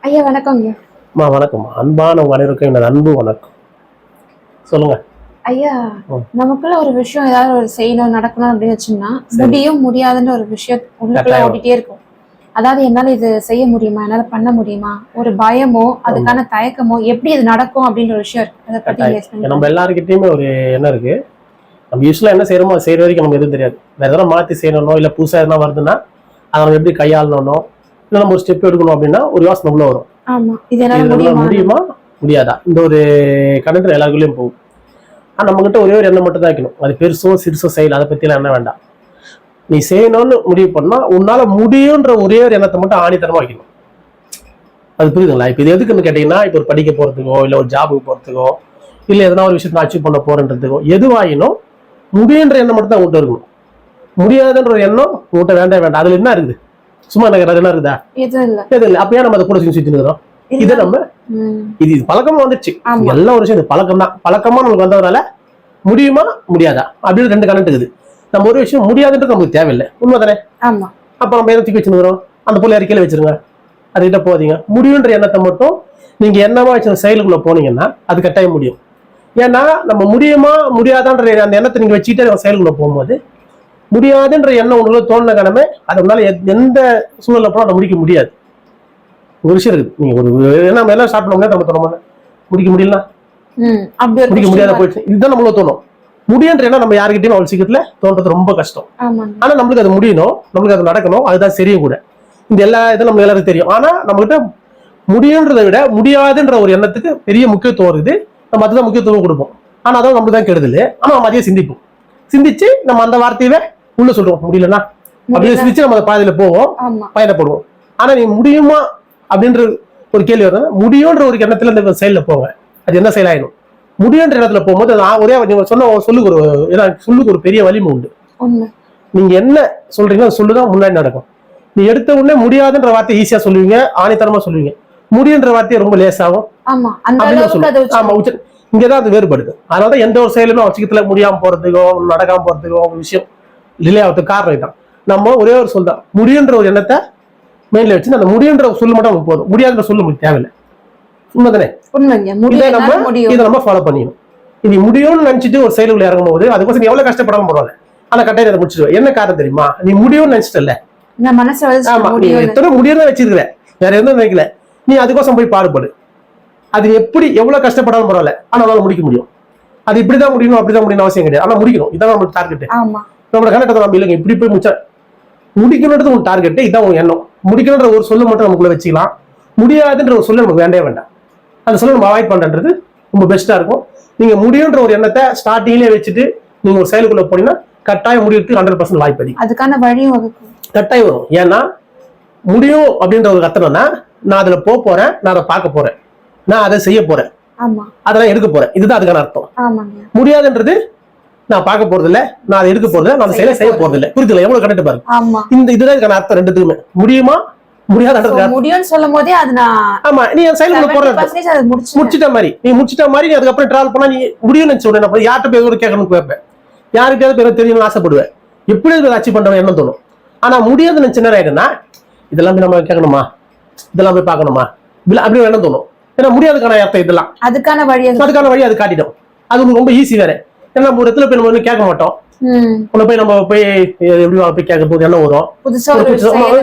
ஐயா வணக்கங்க. வணக்கம். அன்பான உங்க அனைவருக்கும் எனது அன்பு வணக்கம். சொல்லுங்க ஐயா, நமக்குள்ள ஒரு விஷயம் ஏதாவது ஒரு செய்யணும் நடக்கணும் அப்படின்னு வச்சோம்னா முடியும் முடியாதுன்ற ஒரு விஷயம் உள்ளுக்குள்ள ஓடிட்டே இருக்கும். அதாவது என்னால இது செய்ய முடியுமா, என்னால பண்ண முடியுமா, ஒரு பயமோ அதுக்கான தயக்கமோ, எப்படி இது நடக்கும் அப்படின்ற ஒரு விஷயம் இருக்கு. அதை பத்தி நம்ம எல்லாருக்கிட்டையுமே ஒரு என்ன இருக்கு, நம்ம யூஸ்வலா என்ன செய்யறோமோ அதை செய்யற வரைக்கும் நமக்கு எதுவும் தெரியாது. வேற எதனா மாத்தி செய்யணும் இல்ல புதுசா எதனா வருதுன்னா அதை நம்ம எப்படி கையாளணும், இல்ல நம்ம ஒரு ஸ்டெப் எடுக்கணும் அப்படின்னா ஒரு யோசனை உள்ள வரும். ஆமா, இது என்னால முடியுமா முடியாதா, இந்த ஒரு கணத்துல எல்லாருக்குள்ளயும் போகும். ஆனா நம்ம கிட்ட ஒரே ஒரு எண்ணம் மட்டும் தான் வைக்கணும். அது பெருசோ சிறுசோ செயல் அதை பத்தி எல்லாம் என்ன வேண்டாம். நீ செய்யணும்னு முடிவு பண்ணா உன்னால முடியும்ன்ற ஒரே ஒரு எண்ணத்தை மட்டும் ஆணித்தனமா வைக்கணும். அது புரியுதுங்களா? இப்ப இது எதுக்குன்னு கேட்டீங்கன்னா, இப்ப ஒரு படிக்க போறதுக்கோ இல்ல ஒரு ஜாபுக்கு போறதுக்கோ இல்ல எதனா ஒரு விஷயத்த அச்சீவ் பண்ண போறன்றதுக்கோ எதுவாயினும் முடியுன்ற எண்ணம் மட்டும் தான் உங்கள்கிட்ட இருக்கணும். முடியாதுன்ற ஒரு எண்ணம் உங்கள்கிட்ட வேண்டாம். அதுல என்ன இருக்குது? சும்மா என்ன இருக்குதா? எது இல்லை. அப்ப ஏன் நம்ம அதை கூட சுத்திட்டு இருக்கிறோம்? இதை நம்ம இது பழக்கமா வந்துச்சு. எல்லா ஒரு விஷயம் பழக்கம் தான். பழக்கமா நமக்கு வந்ததுனால முடியுமா முடியாதா அப்படின்னு ரெண்டு கணக்கு இருக்குது. நம்ம ஒரு விஷயம் முடியாதுன்றது நமக்கு தேவையில்லை. உண்மைதானே? அப்ப நம்ம எதை தூக்கி வச்சுருக்கிறோம்? அந்த புள்ளி அறிக்கையில வச்சிருங்க, அதுகிட்ட போதீங்க. முடியுன்ற எண்ணத்தை மட்டும் நீங்க என்னவா வச்சு செயலுக்குள்ள போனீங்கன்னா அது கட்டாயம் முடியும். ஏன்னா நம்ம முடியுமா முடியாதான்ற அந்த எண்ணத்தை நீங்க வச்சுக்கிட்டே செயலுக்குள்ள போகும்போது முடியாதுன்ற எண்ணம் உங்களுக்கு தோணுன கடமை அதனால எந்த சூழல போனா அதை முடிக்க முடியாது. ஒரு விஷயம் இருக்குது. நீங்க ஒரு நம்ம எல்லாம் ஸ்டார்ட் பண்ண நம்ம தோணும் முடிக்க முடியல, முடிக்க முடியாத போயிடுச்சு, இதுதான் நம்மளுக்கு தோணும். முடியுன்ற எண்ணம் நம்ம யாருக்கிட்டையும் அவ்வளவு சீக்கிரத்துல தோன்றது ரொம்ப கஷ்டம். ஆனா நம்மளுக்கு அது முடியணும், நம்மளுக்கு அது நடக்கணும், அதுதான் சரியும் கூட. இந்த எல்லா இதுவும் நம்ம எல்லாருக்கும் தெரியும். ஆனா நம்ம கிட்ட முடியுன்றதை விட முடியாதுன்ற ஒரு எண்ணத்துக்கு பெரிய முக்கியத்துவம் இருக்குது. நம்ம அதுதான் முக்கியத்துவம் கொடுப்போம். ஆனா அதான் நம்மளுக்கு தான் கெடுதல். ஆனா நம்ம அதையே சிந்திப்போம். சிந்திச்சு நம்ம அந்த வார்த்தையில உள்ள சொல்றோம் முடியலன்னா அப்படின்னு சிந்திச்சு நம்ம அந்த பாதையில போவோம், பயணப்படுவோம். ஆனா நீ முடியுமா அப்படின்ற ஒரு கேள்வி வரும். முடியுன்ற ஒரு எண்ணத்துல இந்த செயல்ல போங்க, அது என்ன செயலாயிடும். முடியுன்ற இடத்துல போகும்போது ஒரே நீங்க சொன்ன சொல்லுக்கு ஒரு பெரிய வலிமை உண்டு. நீங்க என்ன சொல்றீங்களோ அதை சொல்லுதான் முன்னாடி நடக்கும். நீ எடுத்த உடனே முடியாதுன்ற வார்த்தை ஈஸியா சொல்லுவீங்க, ஆணித்தனமா சொல்லுவீங்க. முடியுன்ற வார்த்தையை ரொம்ப லேசாகும். இங்கதான் அது வேறுபடுது. அதனாலதான் எந்த ஒரு செயலுமே அவசியத்துல முடியாம போறதுக்கோ நடக்காம போறதுக்கோ ஒரு விஷயம் டிலே ஆகிறதுக்கு காரணம் தான். நம்ம ஒரே ஒரு சொல் தான், முடியுன்ற ஒரு எண்ணத்தை மெயின்ல வச்சு அந்த முடியுன்ற சொல்லு மட்டும் நமக்கு போதும். முடியாதுன்ற சொல்லு நமக்கு தேவையில்லை. உண்மைதானே? இதை நம்ம ஃபாலோ பண்ணிடணும். இது முடியும்னு நினைச்சிட்டு ஒரு செயலுக்குள்ள இறங்கும் போது அதுக்கோசம் நீ எவ்வளவு கஷ்டப்படாம போறாங்க, ஆனா கட்டாயம் அதை முடிச்சிடுவேன். என்ன காரணம் தெரியுமா? நீ முடியும்னு நினைச்சிட்டல, எத்தனை முடியும் வச்சிருக்கிற, வேற எதுவும் நினைக்கல. நீ அதுக்கோசம் போய் பாடுபடு. அது எப்படி எவ்வளவு கஷ்டப்படாலும் பரவாயில்ல, ஆனா அவனால முடிக்க முடியும். அது இப்படிதான் முடியணும் அப்படிதான் முடியணும் அவசியம் கிடையாது. ஆனா முடிக்கணும். இதான் நம்மளுக்கு டார்கெட். நம்மளோட கணக்கத்தை நம்ம இல்லைங்க இப்படி போய் முடிக்கணுன்றது உங்க டார்கெட். இதான் உங்க எண்ணம். முடிக்கணுன்ற ஒரு சொல்லு மட்டும் நமக்குள்ள வச்சுக்கலாம். முடியாதுன்ற ஒரு சொல்லு நமக்கு வேண்டாம். அந்த சொல்ல நம்ம அவாய்ட் பண்றது ரொம்ப பெஸ்டா இருக்கும். நீங்க முடியுன்ற ஒரு எண்ணத்தை ஸ்டார்டிங்லேயே வச்சுட்டு நீங்க ஒரு செயலுக்குள்ள போனீங்கன்னா கட்டாயம் முடியறதுக்கு 100% வாய்ப்பு அதிகம். அதுக்கான வழி கட்டாயம் வரும். ஏன்னா முடியும் அப்படின்ற ஒரு கத்தனம்னா நான் அதுல போறேன், நான் அதை பார்க்க போறேன், நான் அதை செய்ய போறேன், அதெல்லாம் எடுக்க போறேன், இதுதான் அதுக்கான அர்த்தம். முடியாதுன்றது நான் பார்க்க போறது இல்ல, நான் அதை எடுக்க போறது, நான் அதை செய்ய போறது இல்ல. புரியுதுல? எவ்வளவு கரெக்ட் பாருங்க. இதுதான் இதுக்கான அர்த்தம் ரெண்டுத்துக்குமே. முடியுமா முடியாதுன்றது முடியும்னு சொல்லும் போதே அது ஆமா நீ செயலுக்குள்ள போற முடிச்சிட்ட மாதிரி நீ அதுக்கப்புறம் டிராவல் பண்ணா நீ முடியும்னு நினைச்சு உடனே யார்கிட்ட பேர் கேட்கணும்னு கேட்பேன், யாருக்காவது பேர் தெரியணும்னு ஆசைப்படுவேன், எப்படி அச்சீவ் பண்றவன் என்ன தோணும். ஆனா முடியாது நினைச்சு என்ன ஆயிடுனா இதெல்லாம் நம்ம கேட்கணுமா, இதெல்லாம் போய் பார்க்கணுமா அப்படின்னு என்ன தோணும். ஏன்னா முடியாதுக்கான அர்த்தம் இதெல்லாம். அதுக்கான வழி அது காட்டிடும். அது ரொம்ப ஈஸி வேற. ஏன்னா நம்ம ஒரு இடத்துல போய் நம்ம கேட்க மாட்டோம். உன்னை போய் நம்ம போய் எப்படி போய் கேட்க போது என்ன வரும்,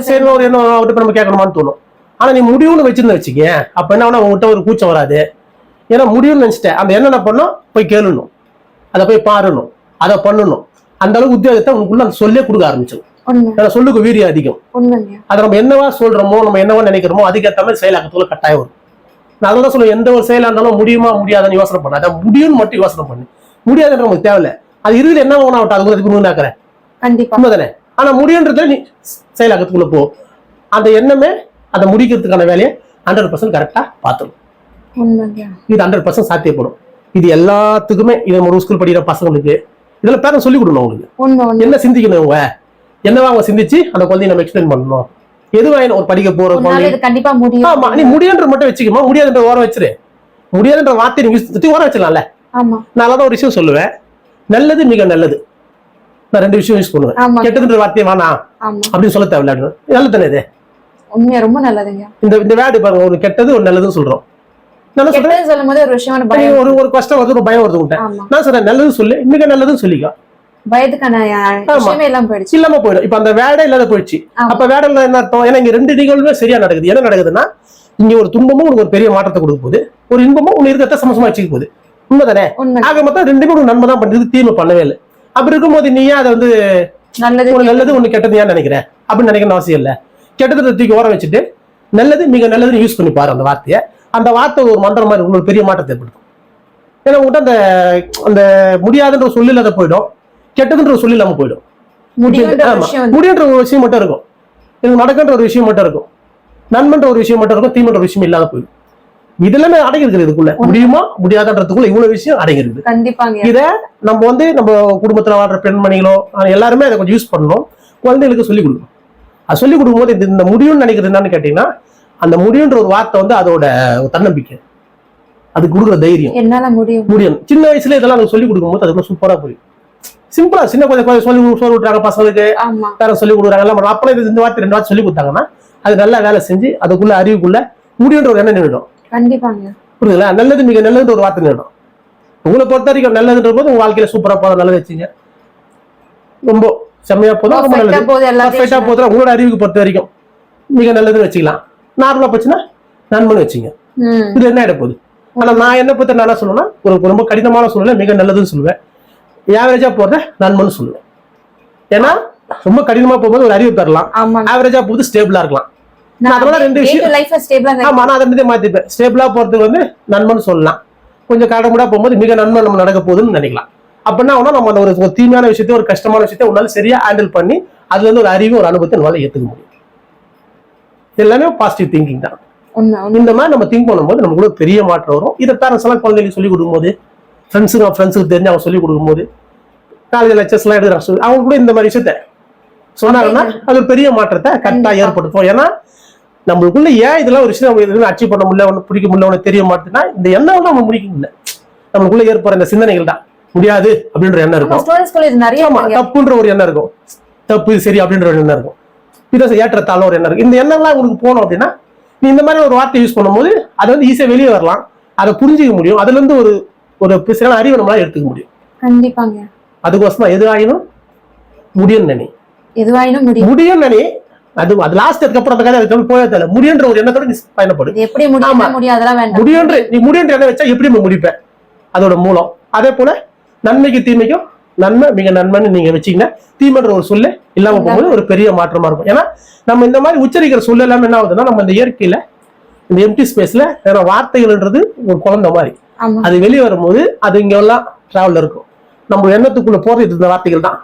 சரி ஒரு என்ன அவர்கிட்ட நம்ம கேட்கணுமான்னு தோணும். ஆனா நீ முடிவுன்னு வச்சிருந்த வச்சுக்க, அப்ப என்ன உங்ககிட்ட ஒரு கூச்சம் வராது. ஏன்னா முடிவுன்னு நினைச்சிட்டேன். அந்த என்ன பண்ணணும், போய் கேளணும், அதை போய் பாருணும், அதை பண்ணணும். அந்த அளவுக்கு உத்தியோகத்தை உனக்குள்ள அந்த சொல்லே கொடுக்க ஆரம்பிச்சிடும். சொல்லுக்கு வீரியம் அதிகம். அதை நம்ம என்னவா சொல்றோமோ, நம்ம என்னவா நினைக்கிறோமோ அதுக்கேற்ற மாதிரி செயலாக்கத்துல கட்டாயம் வரும். நான் அதான் சொல்லுவேன், எந்த ஒரு செயலா இருந்தாலும் முடியுமா முடியாதுன்னு யோசனை பண்ண, அதை முடியும்னு மட்டும் யோசனை பண்ணு. முடியாதுன்ற நமக்கு தேவையில்லை. அது இறுதியில் என்ன ஆகட்டும், அதுக்கு முன்னாக்குறேன். உண்மைதானே? ஆனா முடியுன்றதுல நீ செயலாக்கத்துக்குள்ள போ. அந்த எண்ணமே அதை முடிக்கிறதுக்கான வேலையை 100% கரெக்டா பார்த்துடும். இது 100% சாத்தியப்படும். இது எல்லாத்துக்குமே இது ஒரு ஸ்கூல் படிக்கிற பசங்களுக்கு இதெல்லாம் பேரண்ட் சொல்லி கொடுக்கணும். உங்களுக்கு என்ன சிந்திக்கணும், அவங்க என்னவா அவங்க சிந்திச்சு அந்த குழந்தைய நம்ம எக்ஸ்பிளைன் பண்ணணும். எதுவாயினும் ஒரு படிக்க போற குழந்தை நீ முடியுன்ற மட்டும் வச்சுக்கமா, முடியாதுன்ற ஓரம் வச்சிரு. முடியாதுன்ற வார்த்தை நீங்க சுத்தி ஓரம் வச்சிடலாம்ல. நான் ஒரு விஷயம் சொல்லுவேன், நல்லது மிக நல்லது. நான் 2 விஷயம் யூஸ் பண்ணுவேன். கெட்டதுன்ற வார்த்தையை வேணாம் அப்படின்னு சொல்ல தேவையில்ல. நல்லது தானே இது? உண்மையா ரொம்ப நல்லதுங்க. இந்த வேர்டு பாருங்க, ஒரு கெட்டது ஒரு நல்லதுன்னு சொல்றோம். நல்லா சொல்றேன். கெட்டதுன்னு சொல்லும்போது ஒரு விஷயமான பயம், ஒரு கஷ்டம் வருது, ஒரு பயம் வருது. ஆமா, நான் சொல்றேன் நல்லது சொல்லு, மிக நல்லதுன்னு சொல்லிக்கோ. பயத்துக்கான விஷயமே எல்லாம் போயிடுச்சு. இல்லாம போயிடும். இப்ப அந்த வேடே இல்லாத போயிடுச்சு. அப்ப வேட இல்ல என்ன அர்த்தம்? ஏன்னா இங்க ரெண்டு நிகழ்வுமே சரியா நடக்குது. என்ன நடக்குதுன்னா, இங்க ஒரு துன்பமும் உனக்கு ஒரு பெரிய மாற்றத்தை கொடுக்க போகுது, ஒரு இன்பமும் உன் இருக்கிறத சமசமா வச்சுக்க போகுது. உண்மைதானே? ஆக மொத்தம் ரெண்டுமே உனக்கு நன்மை தான் பண்றது, தீமை பண்ணவே இல்லை. அப்படி இருக்கும்போது நீ ஏன் அதை வந்து நல்லது ஒண்ணு கெட்டது ஏன் நினைக்கிற அப்படின்னு நினைக்கணும் அவசியம் இல்ல. கெட்டதை தூக்கி ஓரம் வச்சுட்டு நல்லது மிக நல்லதுன்னு யூஸ் பண்ணி பாரு அந்த வார்த்தையை. அந்த வார்த்தை ஒரு மந்திரம் மாதிரி உங்களுக்கு பெரிய மாற்றத்தை ஏற்படுத்தும். ஏன்னா உங்கள்கிட்ட அந்த அந்த முடியாதுன்ற ஒரு சொல்லு இல்லாத போயிடும், கெட்டதுன்ற ஒரு சொல்லு இல்லாம போயிடும். முடியுன்ற ஒரு விஷயம் மட்டும் இருக்கும், இது நடக்கின்ற ஒரு விஷயம் மட்டும் இருக்கும், நன்மன்ற ஒரு விஷயம் மட்டும் இருக்கும், தீமன்ற ஒரு விஷயம் இல்லாத போயிடும். இதெல்லாமே அடங்கிருக்குது இதுக்குள்ள. முடியுமா முடியாதன்றதுக்குள்ள இவ்வளவு விஷயம் அடங்கிருக்குது. கண்டிப்பாங்க. இத நம்ம வந்து நம்ம குடும்பத்துல வாழ்ற பெண்மணிகளோ எல்லாருமே அதை கொஞ்சம் யூஸ் பண்ணணும், குழந்தைகளுக்கு சொல்லிக் கொடுக்கணும். அது சொல்லிக் கொடுக்கும்போது இந்த முடியும்னு நினைக்கிறது என்னன்னு கேட்டீங்கன்னா, அந்த முடியுன்ற ஒரு வார்த்தை வந்து அதோட தன்னம்பிக்கை, அது கொடுக்குற தைரியம். என்னால முடியும். சின்ன வயசுல இதெல்லாம் நம்ம சொல்லிக் கொடுக்கும்போது அதுக்குள்ள சூப்பரா புரியும். சிம்பிளா சின்ன கொஞ்சம் சொல்லி விட்டுறாங்க பசங்களுக்கு, வேற சொல்லி கொடுக்குறாங்க. நம்ம அப்பளம் இந்த வார்த்தை 2 வார்த்தை சொல்லி கொடுத்தாங்கன்னா அது நல்லா வேலை செஞ்சு அதுக்குள்ள அறிவுக்குள்ள முடியுன்ற ஒரு எண்ணம் நின்றுடும். கண்டிப்பாங்க. புரியுதுங்களா? நல்லது மிக நல்லதுன்ற ஒரு வார்த்தை நின்றுடும். உங்களை பொறுத்த வரைக்கும் நல்லதுன்ற போது உங்க வாழ்க்கையில சூப்பரா போதும், நல்லது வச்சுங்க, ரொம்ப செம்மையா போதும், ரொம்ப நல்லது போதும். உங்களோட அறிவுக்கு பொறுத்த வரைக்கும் மிக நல்லதுன்னு வச்சுக்கலாம். நார்மலா போச்சுன்னா நன்மைன்னு வச்சுங்க. இது என்ன ஆயிட போகுது? ஆனா நான் என்ன பத்தி என்ன சொல்லுவேன்னா, ஒரு ரொம்ப கடினமான சூழ்நிலை மிக நல்லதுன்னு சொல்லுவேன், ஆவரேஜா போறத நன்மைன்னு சொல்லுவேன். ஏன்னா ரொம்ப கடினமா போகும்போது ஒரு அறிவு பெறலாம், ஆவரேஜா போகுது ஸ்டேபிளா இருக்கலாம். மாத்திப்பேன். ஸ்டேபிளா போறதுக்கு வந்து நன்மைன்னு சொல்லலாம், கொஞ்சம் கடமுடா போகும்போது மிக நன்மை நம்ம நடக்க போகுதுன்னு நினைக்கலாம். அப்படின்னா நம்ம அந்த ஒரு தீமையான விஷயத்த ஒரு கஷ்டமான விஷயத்த உன்னால சரியா ஹேண்டில் பண்ணி அதுல இருந்து ஒரு அறிவு ஒரு அனுபவத்தை நம்மளால ஏத்துக்க முடியும். எல்லாமே பாசிட்டிவ் திங்கிங் தான். இந்த மாதிரி நம்ம திங்க் பண்ணும்போது நமக்கு ஒரு பெரிய மாற்றம் வரும். இதை பேரண்ட்ஸ் எல்லாம் குழந்தைகளுக்கு சொல்லிக் கொடுக்கும்போது, ஃப்ரெண்ட்ஸுக்கு தெரிஞ்சு அவங்க சொல்லிக் கொடுக்கும்போது, காலேஜ் லெக்சர்ஸ் எல்லாம் எடுக்கிறாங்க, அவங்க கூட இந்த மாதிரி விஷயத்த சொன்னாங்கன்னா அது ஒரு பெரிய மாற்றத்தை கரெக்டா ஏற்படுத்தும். ஏன்னா நம்மளுக்குள்ள ஏன் இதெல்லாம் ஒரு விஷயம் அச்சீவ் பண்ண முடியல, ஒன்று பிடிக்க முடியல, ஒன்று தெரிய மாட்டேன்னா இந்த எண்ணம் நம்ம முடிக்க முடியல. நம்மளுக்குள்ள ஏற்படுற இந்த சிந்தனைகள் தான் முடியாது அப்படின்ற எண்ணம் இருக்கும், தப்புன்ற ஒரு எண்ணம் இருக்கும், தப்பு சரி அப்படின்ற ஒரு எண்ணம் இருக்கும், இதை ஏற்றத்தாலும் ஒரு எண்ணம் இருக்கும். இந்த எண்ணம்லாம் உங்களுக்கு போகணும் அப்படின்னா நீ இந்த மாதிரி ஒரு வார்த்தை யூஸ் பண்ணும்போது அதை வந்து ஈஸியா வெளியே வரலாம், அதை புரிஞ்சுக்க முடியும், அதுல இருந்து ஒரு சில அறிவை நம்மளால எடுத்துக்க முடியும். கண்டிப்பாங்க. அதுக்கோசம் எது ஆயினும் முடியும் நினை, முடியும் நினை. அது லாஸ்ட் அதுக்கப்புறம் அந்த கதை போய தெரியல, முடியுன்ற ஒரு எண்ணத்தோட நீ பயணப்படும். எப்படி முடியுன்ற நீ முடியுன்ற எண்ணம் வச்சா எப்படி முடிப்பேன், அதோட மூலம். அதே போல நன்மைக்கு தீமைக்கும் நன்மை மிக நன்மைன்னு நீங்க வச்சீங்கன்னா தீமைன்ற ஒரு சொல்லு இல்லாம போகும்போது ஒரு பெரிய மாற்றமா இருக்கும். ஏன்னா நம்ம இந்த மாதிரி உச்சரிக்கிற சொல்ல எல்லாமே என்ன ஆகுதுன்னா, நம்ம இந்த இயற்கையில இந்த எம்டி ஸ்பேஸ்ல வேற வார்த்தைகள்ன்றது ஒரு குழந்தை மாதிரி, அது வெளியே வரும்போது அது இங்க எல்லாம் டிராவல் இருக்கும். நம்ம எண்ணத்துக்குள்ள போறது இந்த வார்த்தைகள் தான்.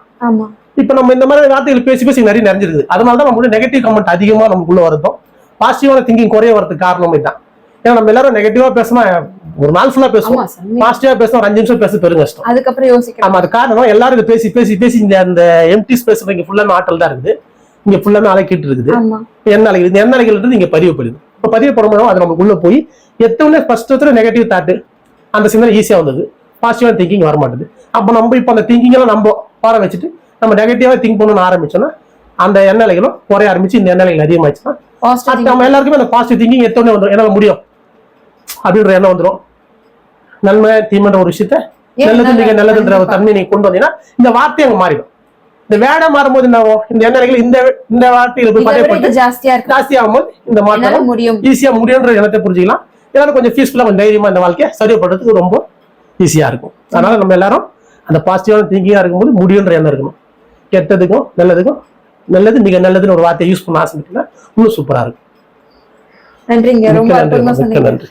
இப்ப நம்ம இந்த மாதிரி வார்த்தைகள் பேசி பேசி நிறைய நிறைஞ்சிருக்கு. அதனாலதான் நம்மளோட நெகட்டிவ் கமெண்ட் அதிகமா நமக்குள்ள வருதும், பாசிட்டிவான திங்கிங் குறைய வரதுக்கு காரணமே தான். ஏன்னா நம்ம எல்லாரும் நெகட்டிவா பேசினா ஒரு நாள் ஃபுல்லா பேசுவோம், பாசிட்டிவா பேசுவோம் 5 நிமிஷம் பேச பெரும் கஷ்டம். அதுக்கப்புறம் யோசிக்கலாம். ஆமா, அது காரணம் எல்லாரும் பேசி பேசி பேசி இந்த எம்டி ஸ்பேஸ் இங்க ஃபுல்லாமே ஆற்றல் தான் இருக்குது, இங்க ஃபுல்லாமே அலைக்கிட்டு இருக்குது. எண்ணலைகள், இந்த எண்ணலைகள் இங்க பதிவுப்படுது. இப்ப பதிவுப்படும்போது அது நமக்கு உள்ள போய் எத்தனை ஃபர்ஸ்ட் நெகட்டிவ் தாட்டு அந்த சிந்தனை ஈஸியா வந்தது, பாசிட்டிவா திங்கிங் வர மாட்டேது. அப்ப நம்ம இப்ப அந்த திங்கிங் எல்லாம் நம்ம பார வச்சுட்டு நம்ம நெகட்டிவா திங்க் பண்ணணும்னு ஆரம்பிச்சோம்னா அந்த எண்ணலைகளும் குறைய ஆரம்பிச்சு இந்த எண்ணலைகள் அதிகமாச்சுன்னா நம்ம எல்லாருக்குமே அந்த பாசிட்டிவ் திங்கிங் எத்தனை வந்துடும், என்னால முடியும் அப்படின்ற எண்ணம் வந்துடும். நன்மை தீமைன்ற ஒரு விஷயத்த நல்லது மிக நல்லதுன்ற ஒரு தன்மை நீங்க கொண்டு வந்தீங்கன்னா இந்த வார்த்தை அங்க மாறிடும். இந்த வேடை மாறும்போது என்ன ஆகும், இந்த எண்ணலைகள் இந்த வார்த்தைகளை போய் படையப்பட்டு ஜாஸ்தி ஆகும்போது இந்த மாற்றம் ஈஸியா முடியுன்ற எண்ணத்தை புரிஞ்சுக்கலாம். எல்லாரும் கொஞ்சம் பீஸ்ஃபுல்லா கொஞ்சம் தைரியமா இந்த வாழ்க்கையை சரிப்படுறதுக்கு ரொம்ப ஈஸியா இருக்கும். அதனால நம்ம எல்லாரும் அந்த பாசிட்டிவான திங்கிங்கா இருக்கும்போது முடியுன்ற எண்ணம் இருக்கணும். கெட்டதுக்கும் நல்லதுக்கும் நல்லது மிக நல்லதுன்னு ஒரு வார்த்தையை யூஸ் பண்ண ஆசைப்பட்டீங்கன்னா இன்னும் சூப்பரா இருக்கும். நன்றிங்க, ரொம்ப அற்புதமா சொன்னீங்க. நன்றி.